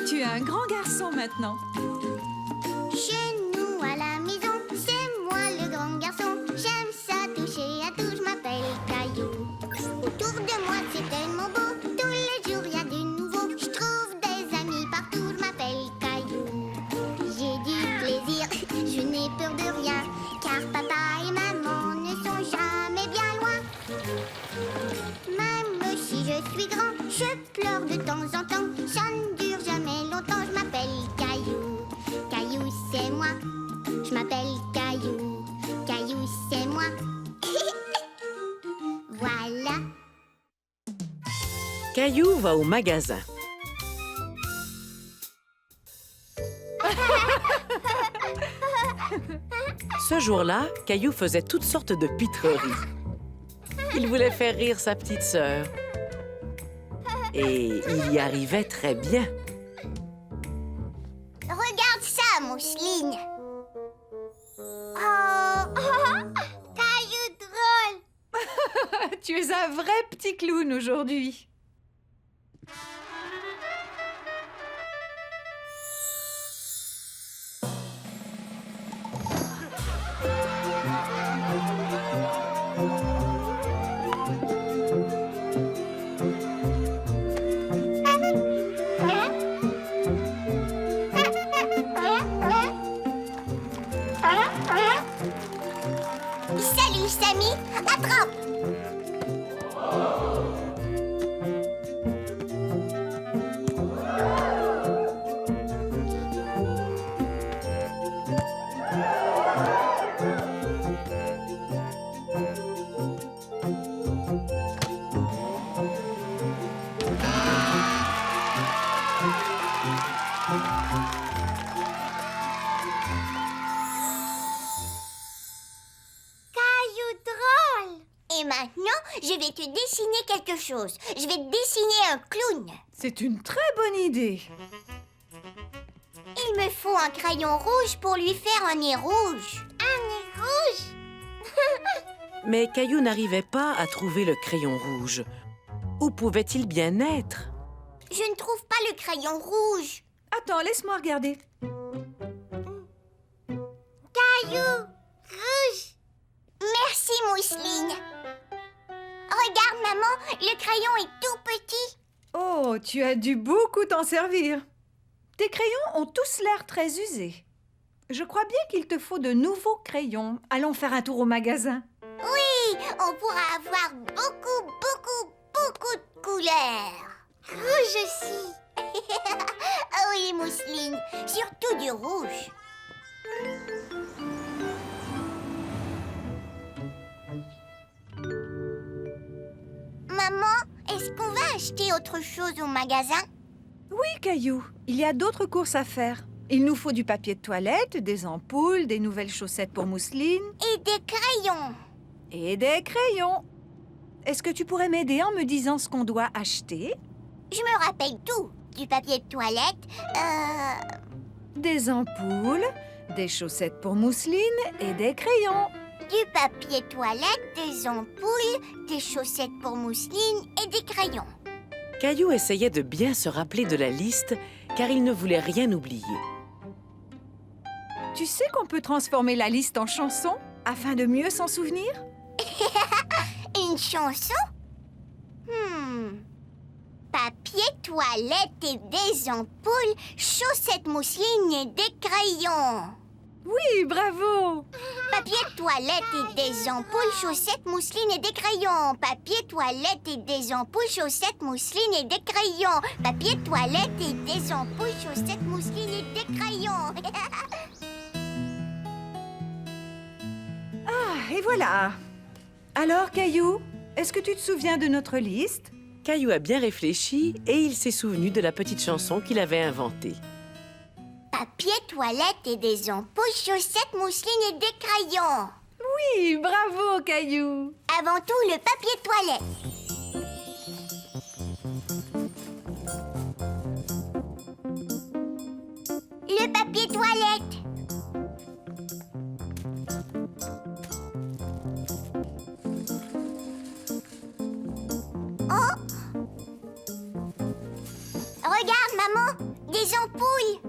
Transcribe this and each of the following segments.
Tu es un grand garçon maintenant. Chez nous à la maison, c'est moi le grand garçon. J'aime ça toucher à tout, je m'appelle Caillou. Autour de moi c'est tellement beau, tous les jours il y a du nouveau. Je trouve des amis partout, je m'appelle Caillou. J'ai du plaisir, je n'ai peur de rien, car papa et maman ne sont jamais bien loin. Même si je suis grand, je pleure de temps en temps. Ça ne dure jamais longtemps, je m'appelle Caillou. Caillou, c'est moi. Je m'appelle Caillou. Caillou, c'est moi. Voilà. Caillou va au magasin. Ce jour-là, Caillou faisait toutes sortes de pitreries. Il voulait faire rire sa petite sœur. Et il y arrivait très bien. Regarde ça, Mousseline. Oh, Caillou drôle. Tu es un vrai petit clown aujourd'hui. Salut, Samy. Attrape. Caillou drôle. Et maintenant, je vais te dessiner quelque chose. Je vais te dessiner un clown. C'est une très bonne idée. Il me faut un crayon rouge pour lui faire un nez rouge. Un nez rouge? Mais Caillou n'arrivait pas à trouver le crayon rouge. Où pouvait-il bien être? Je ne trouve pas le crayon rouge. Attends, laisse-moi regarder. Caillou rouge. Merci, Mousseline. Regarde, maman, le crayon est tout petit. Oh, tu as dû beaucoup t'en servir. Tes crayons ont tous l'air très usés. Je crois bien qu'il te faut de nouveaux crayons. Allons faire un tour au magasin. Oui, on pourra avoir beaucoup, beaucoup, beaucoup de couleurs. Rouge aussi. Ah oui, Mousseline, surtout du rouge. Maman, est-ce qu'on va acheter autre chose au magasin? Oui, Caillou, il y a d'autres courses à faire. Il nous faut du papier de toilette, des ampoules, des nouvelles chaussettes pour Mousseline Et des crayons. et des crayons. Est-ce que tu pourrais m'aider en me disant ce qu'on doit acheter? Je me rappelle tout. Du papier de toilette, Des ampoules, des chaussettes pour Mousseline et des crayons. du papier toilette, des ampoules, des chaussettes pour Mousseline et des crayons. Caillou essayait de bien se rappeler de la liste, car il ne voulait rien oublier. Tu sais qu'on peut transformer la liste en chanson afin de mieux s'en souvenir? Une chanson? Papier toilette et des ampoules, chaussettes mousseline et des crayons. Oui, bravo! Papier toilette et des ampoules, chaussettes mousseline et des crayons. Papier toilette et des ampoules, chaussettes mousseline et des crayons. Papier toilette et des ampoules, chaussettes mousseline et des crayons. Ah, et voilà! Alors, Caillou, est-ce que tu te souviens de notre liste? Caillou a bien réfléchi et il s'est souvenu de la petite chanson qu'il avait inventée. Papier toilette et des ampoules, chaussettes mousseline et des crayons. Oui, bravo, Caillou! Avant tout, le papier toilette. Le papier toilette. Oh, maman, des ampoules.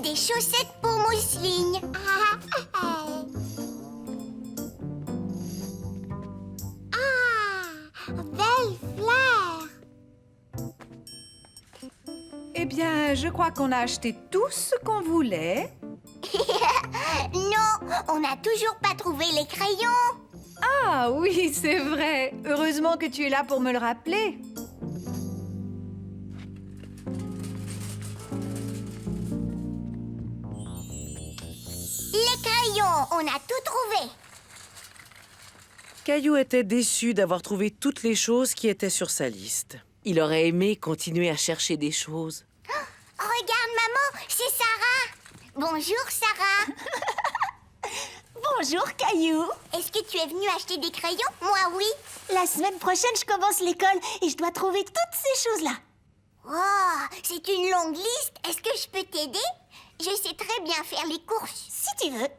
Des chaussettes pour mousseline. Belle fleur. Eh bien, je crois qu'on a acheté tout ce qu'on voulait. Non, on n'a toujours pas trouvé les crayons. Ah oui, c'est vrai. Heureusement que tu es là pour me le rappeler. Les crayons, on a tout trouvé. Caillou était déçu d'avoir trouvé toutes les choses qui étaient sur sa liste. Il aurait aimé continuer à chercher des choses. Regarde, maman, c'est Sarah. Bonjour, Sarah. Bonjour, Caillou. Est-ce que tu es venue acheter des crayons? Moi, oui. La semaine prochaine, je commence l'école et je dois trouver toutes ces choses-là. Oh, c'est une longue liste. Est-ce que je peux t'aider? Je sais très bien faire les courses. Si tu veux.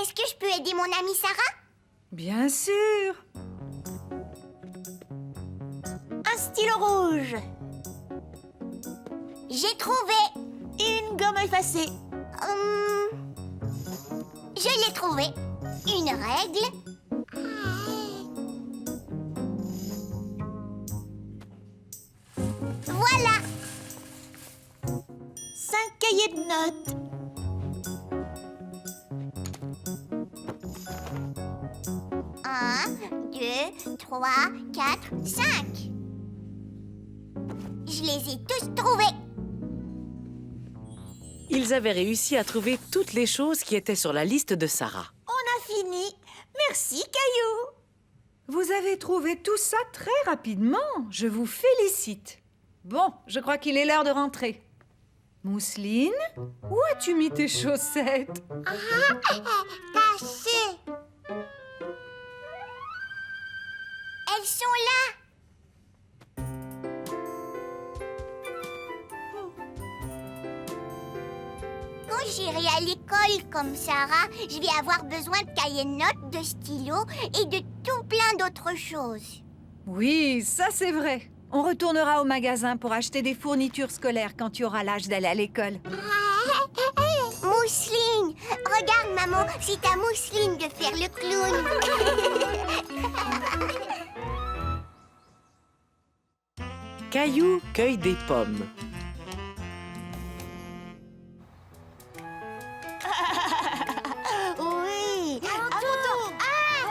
Est-ce que je peux aider mon amie Sarah? Bien sûr. Un stylo rouge. J'ai trouvé. Une gomme effacée. Je l'ai trouvé. Une règle. Voilà. 5 cahiers de notes. Un, 2, 3, 4, 5. Je les ai tous trouvés. Ils avaient réussi à trouver toutes les choses qui étaient sur la liste de Sarah. On a fini. Merci, Caillou. Vous avez trouvé tout ça très rapidement. Je vous félicite. Bon, je crois qu'il est l'heure de rentrer. Mousseline, où as-tu mis tes chaussettes? Cachées. Elles sont là. Quand j'irai à l'école comme Sarah, je vais avoir besoin de cahiers de notes, de stylos et de tout plein d'autres choses. Oui, ça c'est vrai. On retournera au magasin pour acheter des fournitures scolaires quand tu auras l'âge d'aller à l'école. Mousseline, regarde maman, c'est à Mousseline de faire le clown. Caillou cueille des pommes. Oui. À ton tour.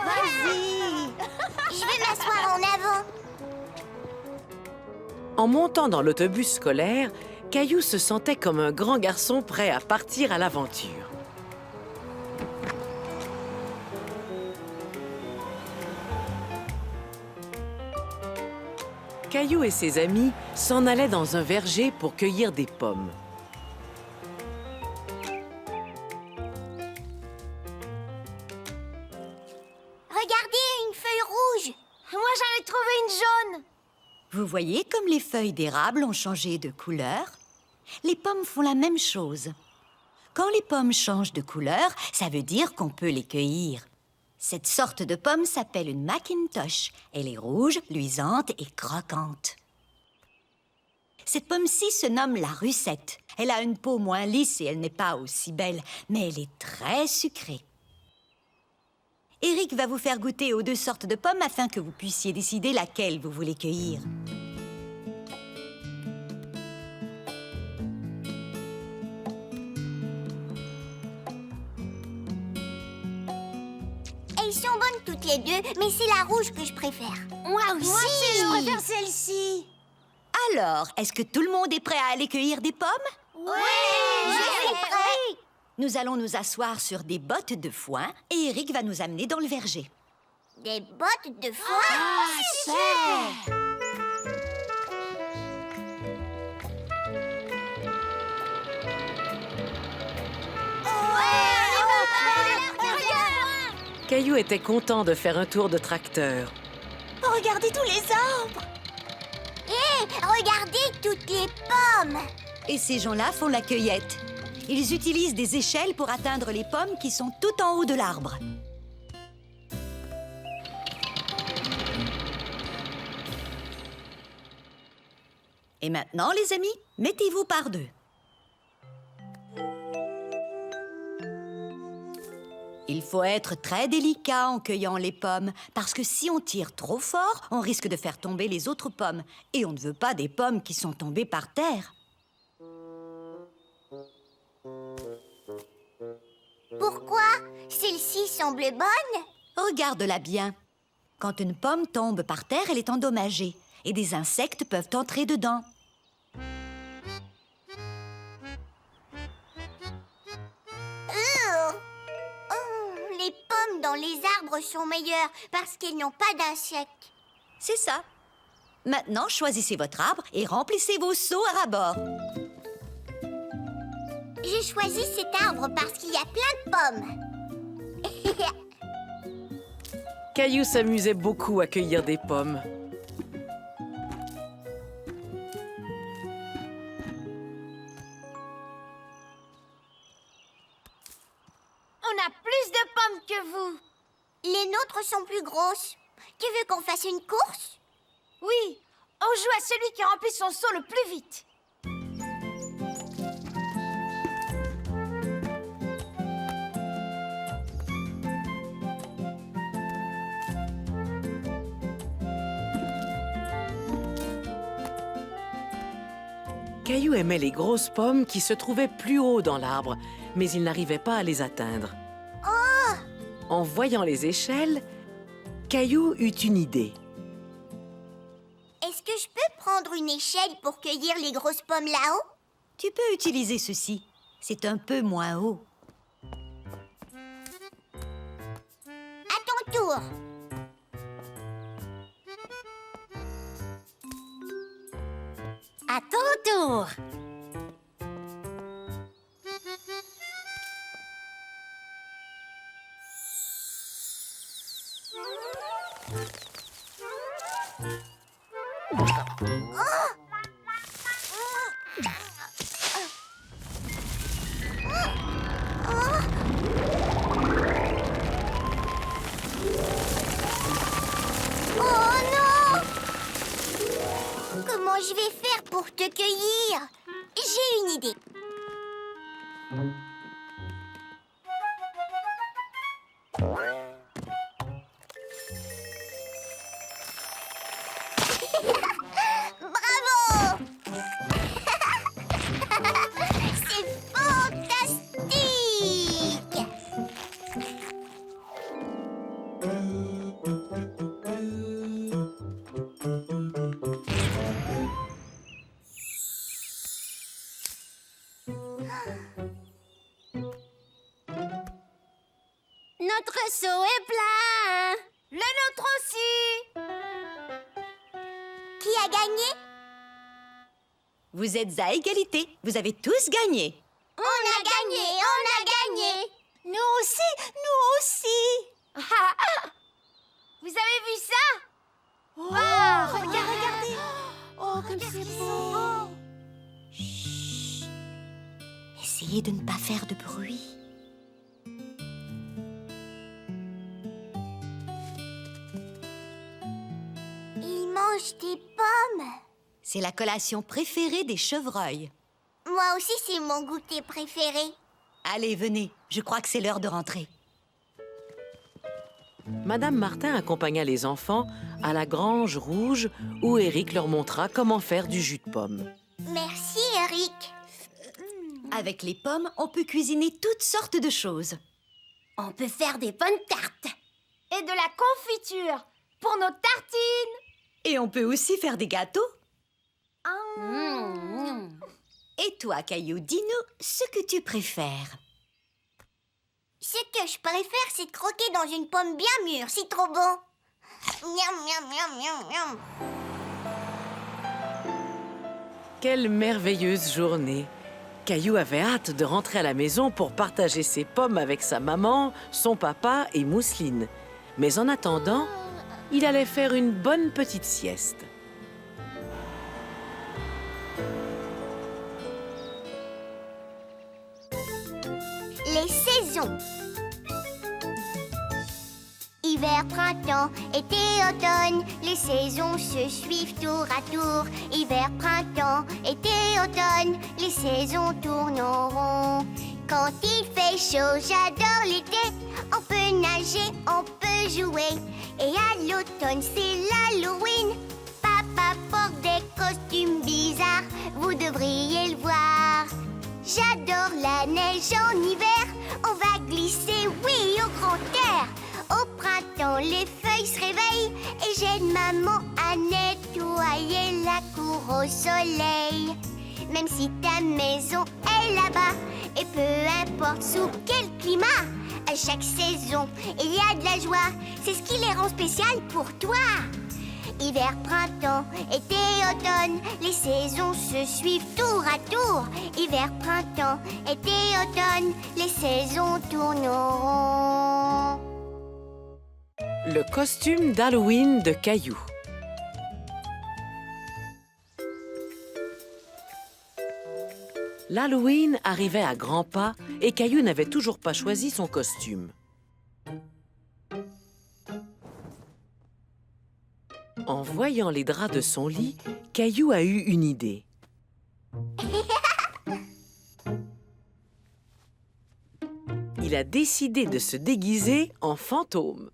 Vas-y. Je vais m'asseoir en avant. En montant dans l'autobus scolaire, Caillou se sentait comme un grand garçon prêt à partir à l'aventure. Caillou et ses amis s'en allaient dans un verger pour cueillir des pommes. Regardez, une feuille rouge. Moi, j'en ai trouvé une jaune. Vous voyez comme les feuilles d'érable ont changé de couleur? Les pommes font la même chose. Quand les pommes changent de couleur, ça veut dire qu'on peut les cueillir. Cette sorte de pomme s'appelle une Macintosh. Elle est rouge, luisante et croquante. Cette pomme-ci se nomme la Russette. Elle a une peau moins lisse et elle n'est pas aussi belle, mais elle est très sucrée. Eric va vous faire goûter aux deux sortes de pommes afin que vous puissiez décider laquelle vous voulez cueillir. Elles sont bonnes toutes les deux, mais c'est la rouge que je préfère. Moi aussi, je préfère celle-ci. Alors, est-ce que tout le monde est prêt à aller cueillir des pommes? Oui, je suis prêt. Nous allons nous asseoir sur des bottes de foin et Eric va nous amener dans le verger. Des bottes de foin. super! Caillou était content de faire un tour de tracteur. Regardez tous les arbres! Hé, regardez toutes les pommes. Et ces gens-là font la cueillette. Ils utilisent des échelles pour atteindre les pommes qui sont tout en haut de l'arbre. Et maintenant, les amis, mettez-vous par deux. Il faut être très délicat en cueillant les pommes, parce que si on tire trop fort, on risque de faire tomber les autres pommes. Et on ne veut pas des pommes qui sont tombées par terre. Pourquoi? Celle-ci semble bonne. Regarde-la bien. Quand une pomme tombe par terre, elle est endommagée. Et des insectes peuvent entrer dedans. Les pommes dans les arbres sont meilleures parce qu'elles n'ont pas d'insectes. C'est ça. Maintenant, choisissez votre arbre et remplissez vos seaux à ras-bord. J'ai choisi cet arbre parce qu'il y a plein de pommes. Caillou s'amusait beaucoup à cueillir des pommes. On a plus de pommes que vous. Les nôtres sont plus grosses. Tu veux qu'on fasse une course? Oui, on joue à celui qui remplit son seau le plus vite. Caillou aimait les grosses pommes qui se trouvaient plus haut dans l'arbre, mais il n'arrivait pas à les atteindre. En voyant les échelles, Caillou eut une idée. Est-ce que je peux prendre une échelle pour cueillir les grosses pommes là-haut? Tu peux utiliser ceci. C'est un peu moins haut. À ton tour. À ton tour. Oh non! Comment je vais faire pour te cueillir? J'ai une idée. Bravo! C'est fantastique! Notre seau est plein! Le nôtre aussi. Qui a gagné? Vous êtes à égalité. Vous avez tous gagné. On a gagné! On a gagné! Nous aussi, nous aussi. Vous avez vu ça? Regardez. Oh, comme c'est beau. Essayez de ne pas faire de bruit. Il mange des pommes. C'est la collation préférée des chevreuils. Moi aussi, c'est mon goûter préféré. Allez, venez. Je crois que c'est l'heure de rentrer. Madame Martin accompagna les enfants à la grange rouge où Eric leur montra comment faire du jus de pomme. Merci, Eric. Avec les pommes, on peut cuisiner toutes sortes de choses. On peut faire des bonnes tartes. Et de la confiture pour nos tartines. Et on peut aussi faire des gâteaux. Et toi, Caillou, dis-nous ce que tu préfères. Ce que je préfère, c'est de croquer dans une pomme bien mûre. C'est trop bon. Miam, miam, miam, miam, miam. Quelle merveilleuse journée! Caillou avait hâte de rentrer à la maison pour partager ses pommes avec sa maman, son papa et Mousseline. Mais en attendant, il allait faire une bonne petite sieste. Les saisons. Et Hiver, printemps, été, automne, les saisons se suivent tour à tour. Hiver, printemps, été, automne, les saisons tournent en rond. Quand il fait chaud, j'adore l'été. On peut nager, on peut jouer. Et à l'automne, c'est l'Halloween. Papa porte des costumes bizarres, vous devriez le voir. J'adore la neige en hiver, on va glisser, oui, au grand air. Au printemps, les feuilles se réveillent et j'aide maman à nettoyer la cour au soleil. Même si ta maison est là-bas, et peu importe sous quel climat, à chaque saison, il y a de la joie, c'est ce qui les rend spéciales pour toi. Hiver, printemps, été, automne, les saisons se suivent tour à tour. Hiver, printemps, été, automne, les saisons tournent en rond. Le costume d'Halloween de Caillou. L'Halloween arrivait à grands pas et Caillou n'avait toujours pas choisi son costume. En voyant les draps de son lit, Caillou a eu une idée. Il a décidé de se déguiser en fantôme.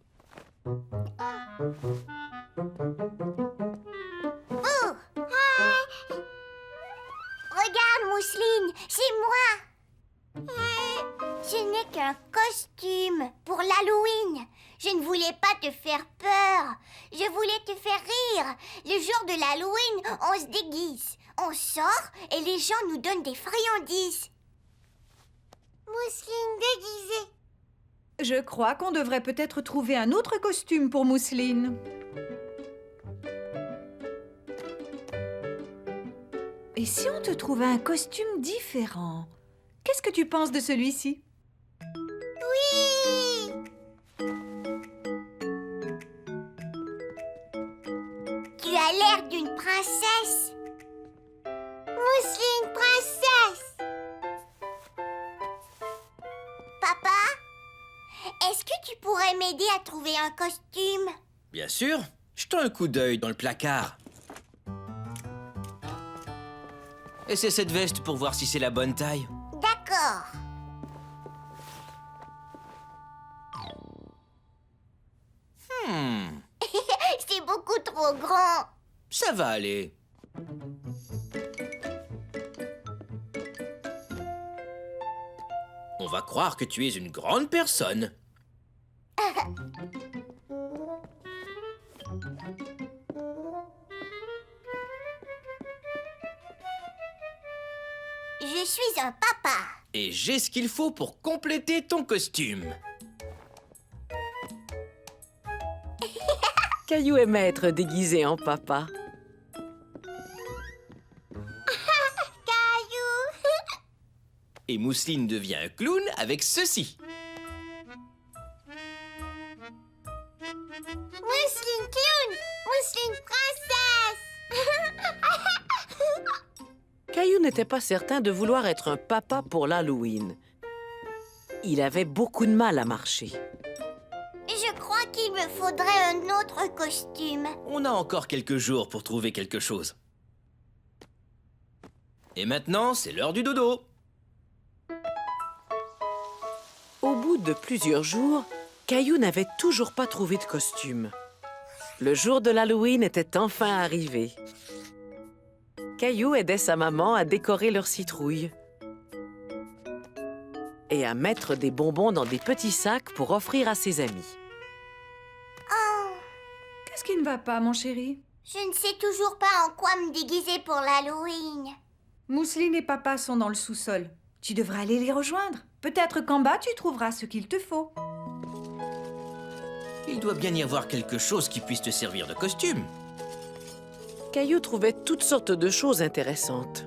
Regarde, Mousseline, c'est moi. Ce n'est qu'un costume pour l'Halloween. Je ne voulais pas te faire peur. Je voulais te faire rire. Le jour de l'Halloween, on se déguise. On sort et les gens nous donnent des friandises. Mousseline déguisée. Je crois qu'on devrait peut-être trouver un autre costume pour Mousseline. Et si on te trouvait un costume différent? Qu'est-ce que tu penses de celui-ci? Oui! Tu as l'air d'une princesse. Mousseline princesse. Papa, est-ce que tu pourrais m'aider à trouver un costume? Bien sûr, jetons un coup d'œil dans le placard. Essaie cette veste pour voir si c'est la bonne taille. D'accord. C'est beaucoup trop grand. Ça va aller. On va croire que tu es une grande personne. Je suis un papa. Et j'ai ce qu'il faut pour compléter ton costume. Caillou aimait être déguisé en papa. Caillou. Et Mousseline devient un clown avec ceci. Mousseline clown. Mousseline princesse. Caillou n'était pas certain de vouloir être un papa pour l'Halloween. Il avait beaucoup de mal à marcher. Je crois qu'il me faudrait un autre costume. On a encore quelques jours pour trouver quelque chose. Et maintenant, c'est l'heure du dodo. Au bout de plusieurs jours, Caillou n'avait toujours pas trouvé de costume. Le jour de l'Halloween était enfin arrivé. Caillou aidait sa maman à décorer leur citrouille et à mettre des bonbons dans des petits sacs pour offrir à ses amis. Oh, Qu'est-ce qui ne va pas, mon chéri? je ne sais toujours pas en quoi me déguiser pour l'Halloween. Mousseline et papa sont dans le sous-sol. Tu devrais aller les rejoindre. Peut-être qu'en bas, tu trouveras ce qu'il te faut. Il doit bien y avoir quelque chose qui puisse te servir de costume. Caillou trouvait toutes sortes de choses intéressantes.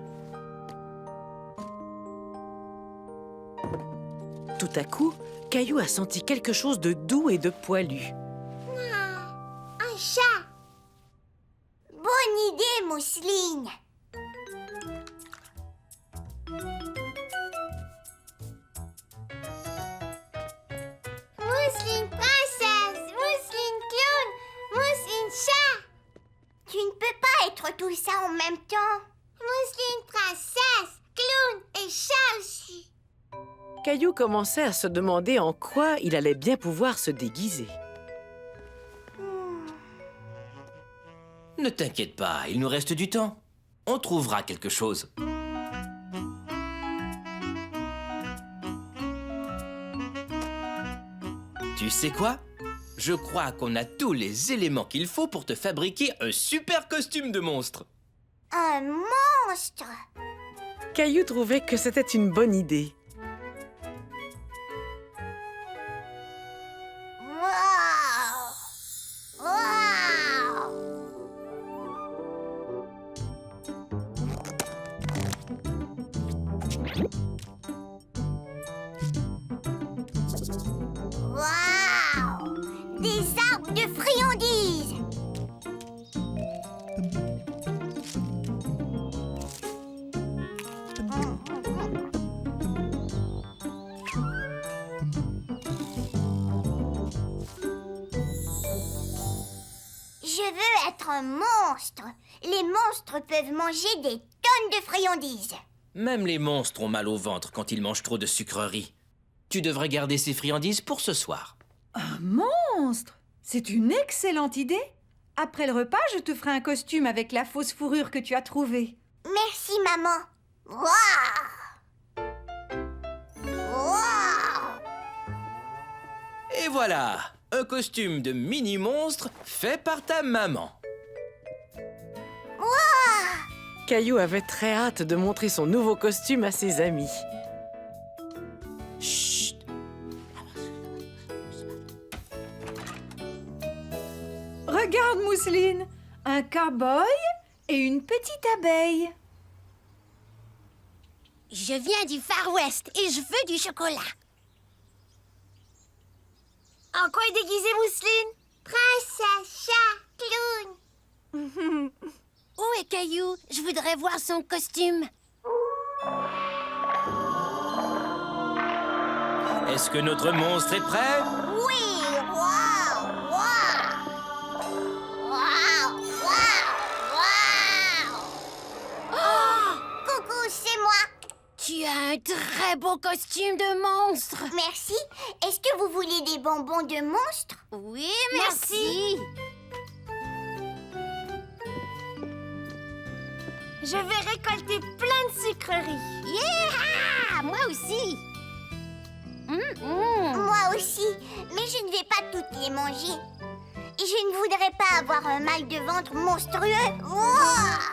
Tout à coup, Caillou a senti quelque chose de doux et de poilu. Un chat. Bonne idée, Mousseline. Mousseline princesse. Mousseline tout ça en même temps. Mousseline, princesse, clown et chat aussi. Caillou commençait à se demander en quoi il allait bien pouvoir se déguiser. Ne t'inquiète pas, il nous reste du temps. On trouvera quelque chose. Tu sais quoi? Je crois qu'on a tous les éléments qu'il faut pour te fabriquer un super costume de monstre. Un monstre. Caillou trouvait que c'était une bonne idée. Wow! Wow! Wow! Des arbres de friandises! Je veux être un monstre. Les monstres peuvent manger des tonnes de friandises. Même les monstres ont mal au ventre quand ils mangent trop de sucreries. Tu devrais garder ces friandises pour ce soir. Un monstre! C'est une excellente idée. Après le repas, je te ferai un costume avec la fausse fourrure que tu as trouvée. Merci, maman. Waouh! Waouh! Et voilà, un costume de mini-monstre fait par ta maman. Caillou avait très hâte de montrer son nouveau costume à ses amis. Chut! Regarde, Mousseline, un cow-boy et une petite abeille. Je viens du Far West et je veux du chocolat. En quoi est déguisée Mousseline? Princesse, chat, clown. Où est Caillou? Je voudrais voir son costume. Est-ce que notre monstre est prêt? Oui, waouh, waouh. Waouh, waouh, waouh. Oh, coucou, c'est moi. Tu as un très beau costume de monstre. Merci. Est-ce que vous voulez des bonbons de monstre? Oui, merci. Je vais récolter plein de sucreries. Yeah! Moi aussi. Moi aussi. Mais je ne vais pas toutes les manger. Et je ne voudrais pas avoir un mal de ventre monstrueux. Wouah!